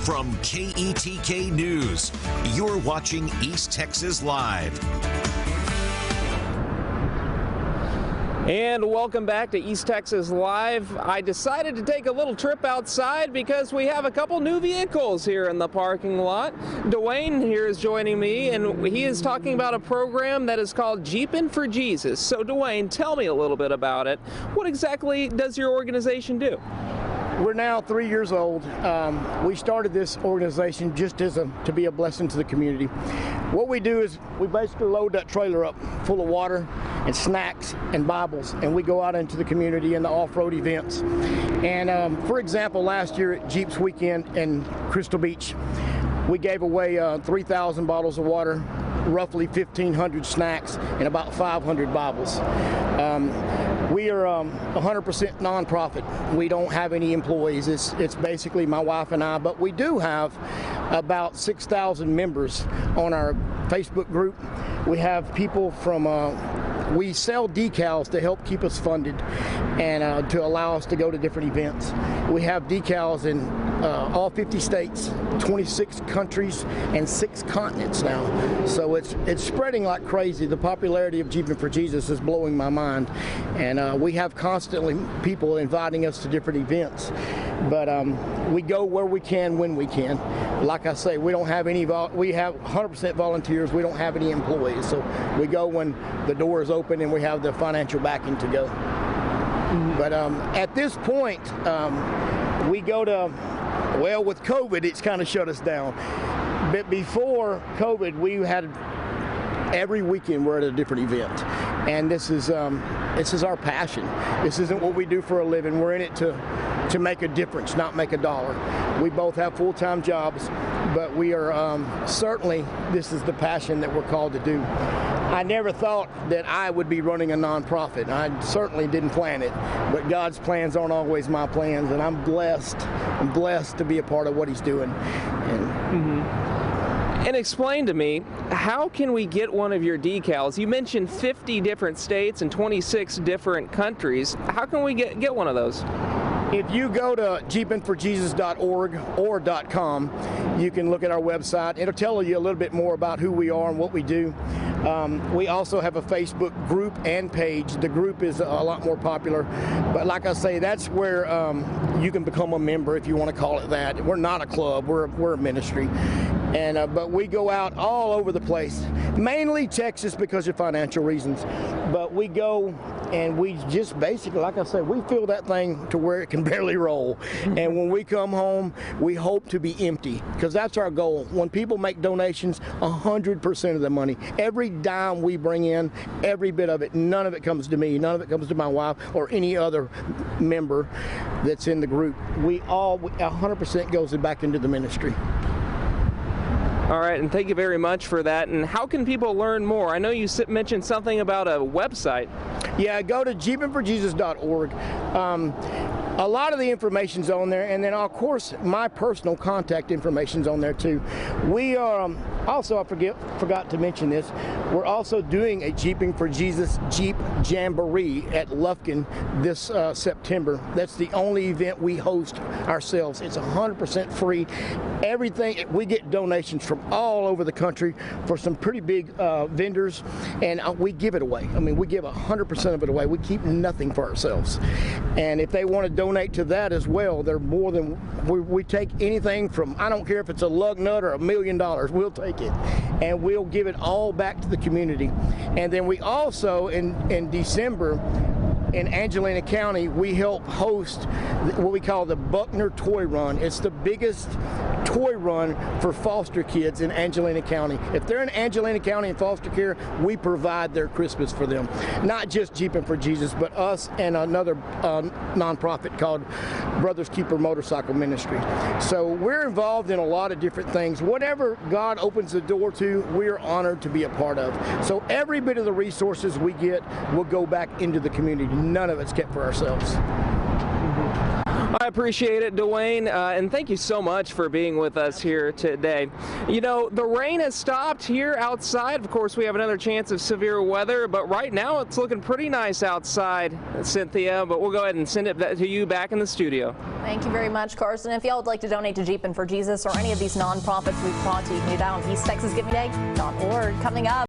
From KETK News, you're watching East Texas Live. And welcome back to East Texas Live. I decided to take a little trip outside because we have a couple new vehicles here in the parking lot. Dwayne here is joining me, and he is talking about a program that is called Jeepin for Jesus. So Dwayne, tell me a little bit about it. What exactly does your organization do? We're now 3 years old. We started this organization just to be a blessing to the community. What we do is we basically load that trailer up full of water and snacks and Bibles, and we go out into the community in the off-road events. And for example, last year at Jeep's Weekend in Crystal Beach, we gave away 3,000 bottles of water, roughly 1,500 snacks, and about 500 Bibles. We are 100% nonprofit. We don't have any employees. It's basically my wife and I, but we do have about 6,000 members on our Facebook group. We have people from, we sell decals to help keep us funded and to allow us to go to different events. We have decals in all 50 states, 26 countries, and 6 continents now. So it's spreading like crazy. The popularity of Jeepin for Jesus is blowing my mind. And we have constantly people inviting us to different events. But we go where we can, when we can. Like I say, we don't have any, we have 100% volunteers. We don't have any employees. So we go when the door is open and we have the financial backing to go. But at this point, we go to, well, with COVID, it's kind of shut us down. But before COVID, we had every weekend we're at a different event, and this is our passion. This isn't what we do for a living. We're in it to make a difference, not make a dollar. We both have full-time jobs, but we are certainly, this is the passion that we're called to do. I never thought that I would be running a nonprofit. I certainly didn't plan it, but God's plans aren't always my plans, and I'm blessed. I'm blessed to be a part of what He's doing. And explain to me, how can we get one of your decals? You mentioned 50 different states and 26 different countries. How can we get one of those? If you go to jeepinforjesus.org or .com, you can look at our website. It'll tell you a little bit more about who we are and what we do. We also have a Facebook group and page. The group is a lot more popular, but like I say, that's where you can become a member, if you want to call it that. We're not a club, we're a ministry. And but we go out all over the place, mainly Texas because of financial reasons. But we go and we just basically, like I said, we fill that thing to where it can barely roll. And when we come home, we hope to be empty, because that's our goal. When people make donations, 100% of the money, every dime we bring in, every bit of it, none of it comes to me, none of it comes to my wife or any other member that's in the group. 100% goes back into the ministry. All right, and thank you very much for that. And how can people learn more? I know you mentioned something about a website. Yeah, go to jeepinforjesus.org. A lot of the information's on there, and then of course my personal contact information's on there too. We are also, I forgot to mention this, we're also doing a Jeepin for Jesus Jeep Jamboree at Lufkin this September. That's the only event we host ourselves. It's 100% free. Everything, we get donations from all over the country for some pretty big vendors, and we give it away. I mean, we give 100% of it away. We keep nothing for ourselves. And if they want to donate to that as well, they're more than, we take anything from, I don't care if it's a lug nut or $1 million, we'll take it. And we'll give it all back to the community. And then we also, in December, in Angelina County, we help host what we call the Buckner Toy Run. It's the biggest toy run for foster kids in Angelina County. If they're in Angelina County in foster care, we provide their Christmas for them. Not just Jeepin for Jesus, but us and another nonprofit called Brothers Keeper Motorcycle Ministry. So we're involved in a lot of different things. Whatever God opens the door to, we're honored to be a part of. So every bit of the resources we get will go back into the community. None of it's kept for ourselves. I appreciate it, Dwayne, and thank you so much for being with us here today. You know, the rain has stopped here outside. Of course, we have another chance of severe weather, but right now it's looking pretty nice outside, Cynthia, but we'll go ahead and send it to you back in the studio. Thank you very much, Carson. If y'all would like to donate to Jeepin for Jesus or any of these nonprofits we've brought to you, can do that on EastTexasGivingDay.org. Coming up.